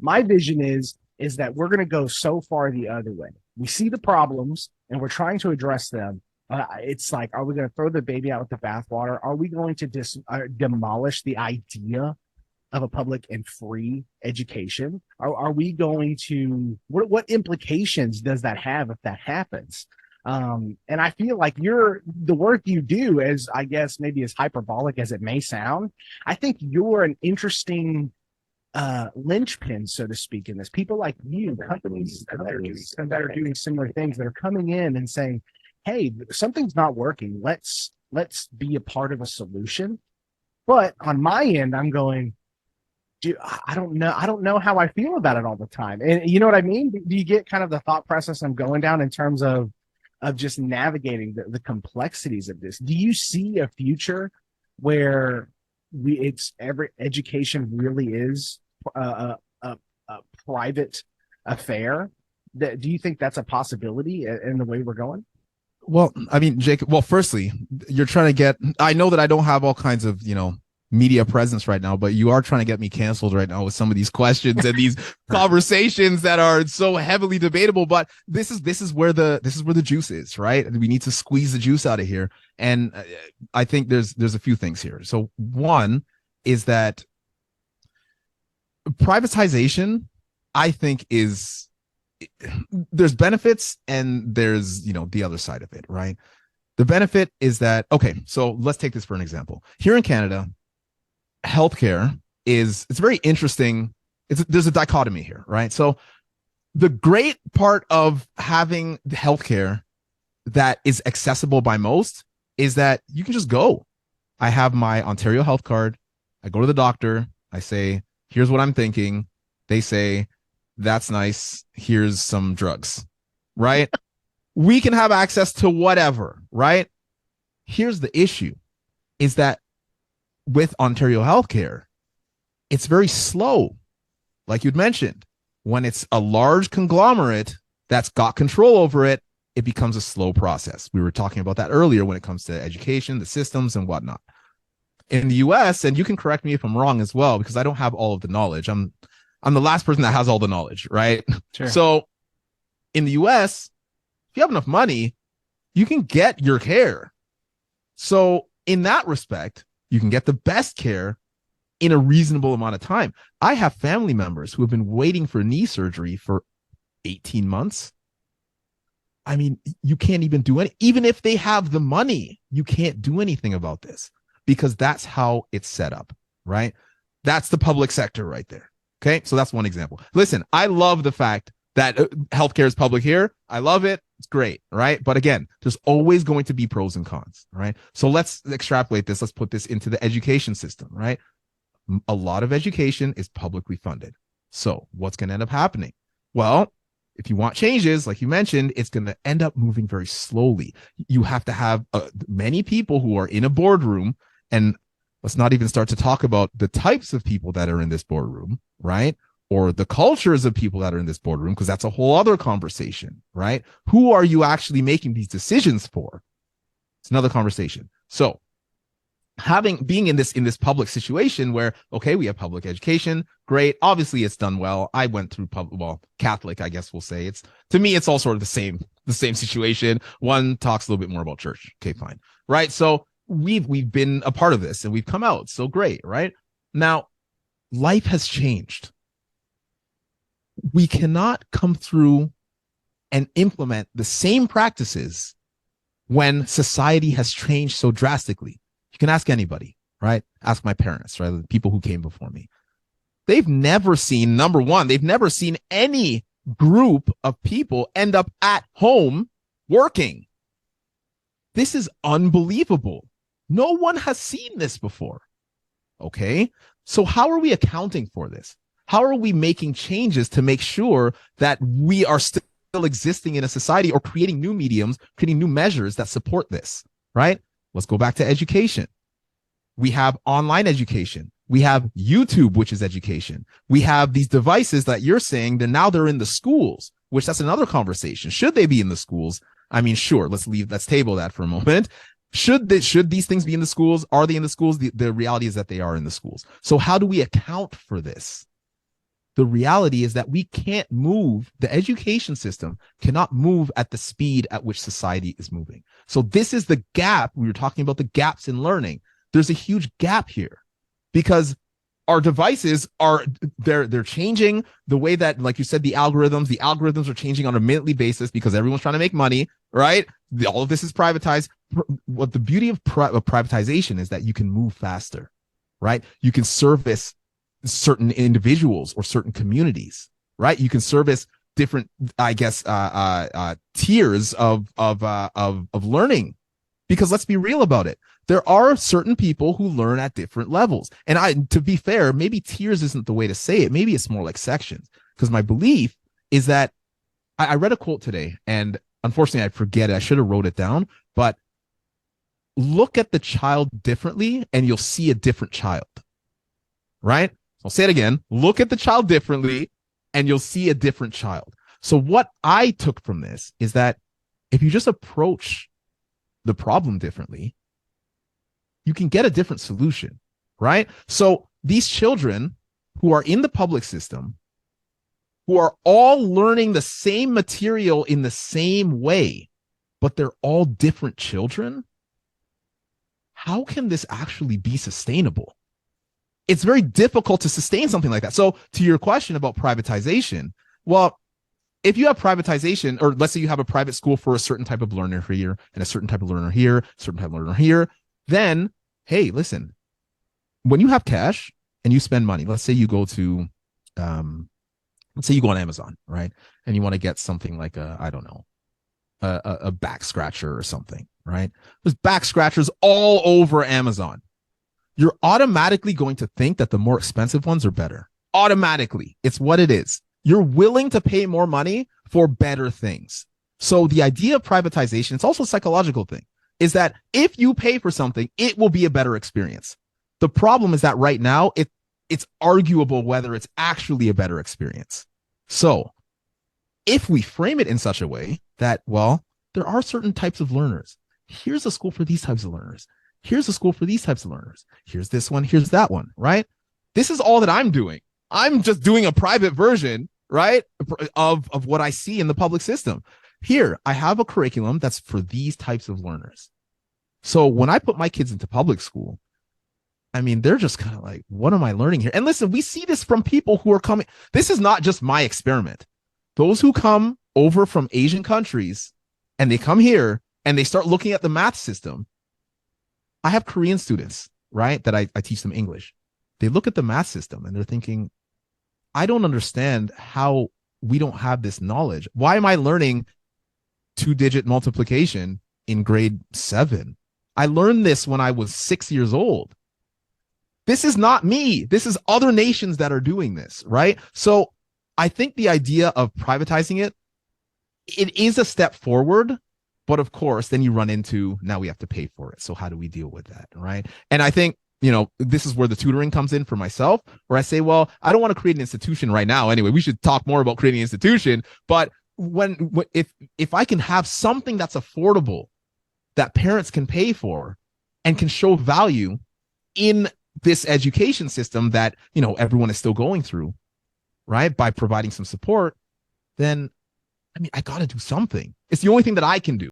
My vision is that we're going to go so far the other way. We see the problems and we're trying to address them. It's like, are we going to throw the baby out with the bathwater? Are we going to demolish the idea of a public and free education? Are we going to, what implications does that have if that happens? And I feel like the work you do, as I guess maybe as hyperbolic as it may sound, I think you're an interesting linchpin, so to speak, in this. People like you, companies that are doing similar things, that are coming in and saying, hey, something's not working. Let's be a part of a solution. But on my end, I'm going, dude, I don't know. I don't know how I feel about it all the time. And you know what I mean? Do you get kind of the thought process I'm going down in terms of just navigating the complexities of this? Do you see a future where it's every education really is a private affair? Do you think that's a possibility in the way we're going? Well, I mean, Jacob, well, firstly, you're trying to get, I know that I don't have all kinds of, media presence right now, but you are trying to get me canceled right now with some of these questions and these conversations that are so heavily debatable. But this is where the juice is, right? We need to squeeze the juice out of here. And I think there's a few things here. So one is that privatization, I think, there's benefits and there's, the other side of it, right? The benefit is that, okay, so let's take this for an example. Here in Canada, healthcare it's very interesting. There's a dichotomy here, right? So the great part of having healthcare that is accessible by most is that you can just go. I have my Ontario health card. I go to the doctor. I say, here's what I'm thinking. They say, that's nice. Here's some drugs, right? We can have access to whatever, right? Here's the issue is that with Ontario healthcare, it's very slow. Like you'd mentioned, when it's a large conglomerate that's got control over it, it becomes a slow process. We were talking about that earlier when it comes to education, the systems and whatnot. In the US, and you can correct me if I'm wrong as well, because I don't have all of the knowledge. I'm the last person that has all the knowledge, right? Sure. So in the US, if you have enough money, you can get your care. So in that respect, you can get the best care in a reasonable amount of time. I have family members who have been waiting for knee surgery for 18 months. I mean, you can't even do any, even if they have the money, you can't do anything about this because that's how it's set up, right? That's the public sector right there. Okay. So that's one example. Listen, I love the fact that healthcare is public here. I love it. It's great, right? But again, there's always going to be pros and cons, right? So let's extrapolate this. Let's put this into the education system, right? A lot of education is publicly funded. So what's going to end up happening? Well, if you want changes, like you mentioned, it's going to end up moving very slowly. You have to have many people who are in a boardroom, and let's not even start to talk about the types of people that are in this boardroom, right? Or the cultures of people that are in this boardroom, because that's a whole other conversation, right? Who are you actually making these decisions for? It's another conversation. So being in this public situation where, okay, we have public education, great. Obviously it's done well. I went through Catholic, I guess we'll say. To me, it's all sort of the same situation. One talks a little bit more about church. Okay, fine. Right. So we've been a part of this and we've come out. So great, right? Now, life has changed. We cannot come through and implement the same practices when society has changed so drastically. You can ask anybody, right? Ask my parents, right? The people who came before me. They've never seen, number one, they've never seen any group of people end up at home working. This is unbelievable. No one has seen this before. Okay. So how are we accounting for this? How are we making changes to make sure that we are still existing in a society or creating new mediums, creating new measures that support this, right? Let's go back to education. We have online education. We have YouTube, which is education. We have these devices that you're saying that now they're in the schools, which that's another conversation. Should they be in the schools? I mean, sure, let's table that for a moment. Should these things be in the schools? Are they in the schools? The reality is that they are in the schools. So how do we account for this? the reality is that we can't move, the education system cannot move at the speed at which society is moving. So this is the gap. We were talking about the gaps in learning. There's a huge gap here because our devices are they're changing the way that, like you said, the algorithms are changing on a minutely basis because everyone's trying to make money, right? All of this is privatized. What the beauty of privatization is that you can move faster, right? You can service certain individuals or certain communities, right? You can service different, I guess, tiers of learning, because let's be real about it. There are certain people who learn at different levels. And to be fair, maybe tiers isn't the way to say it. Maybe it's more like sections, because my belief is that I read a quote today, and unfortunately I forget it. I should have wrote it down, but look at the child differently and you'll see a different child, right? I'll say it again. Look at the child differently and you'll see a different child. So what I took from this is that if you just approach the problem differently, you can get a different solution, right? So these children who are in the public system, who are all learning the same material in the same way, but they're all different children, how can this actually be sustainable? It's very difficult to sustain something like that. So to your question about privatization, well, if you have privatization, or let's say you have a private school for a certain type of learner here and a certain type of learner here, certain type of learner here, then, hey, listen, when you have cash and you spend money, let's say you go to, let's say you go on Amazon, right? And you want to get something like a back scratcher or something, right? There's back scratchers all over Amazon. You're automatically going to think that the more expensive ones are better. Automatically. It's what it is. You're willing to pay more money for better things. So the idea of privatization, it's also a psychological thing, is that if you pay for something, it will be a better experience. The problem is that right now, it's arguable whether it's actually a better experience. So if we frame it in such a way that, well, there are certain types of learners. Here's a school for these types of learners. Here's a school for these types of learners. Here's this one. Here's that one, right? This is all that I'm doing. I'm just doing a private version, right, of what I see in the public system. Here, I have a curriculum that's for these types of learners. So when I put my kids into public school, I mean, they're just kind of like, what am I learning here? And listen, we see this from people who are coming. This is not just my experiment. Those who come over from Asian countries and they come here and they start looking at the math system. I have Korean students, right, that I teach them English. They look at the math system and they're thinking, I don't understand how we don't have this knowledge. Why am I learning 2-digit multiplication in grade 7? I learned this when I was 6 years old. This is not me. This is other nations that are doing this, right? So I think the idea of privatizing it is a step forward. But of course, then you run into, now we have to pay for it. So how do we deal with that, right? And I think, this is where the tutoring comes in for myself, where I say, well, I don't want to create an institution right now. Anyway, we should talk more about creating an institution. But if I can have something that's affordable, that parents can pay for and can show value in this education system that, everyone is still going through, right? By providing some support, then, I mean, I got to do something. It's the only thing that I can do.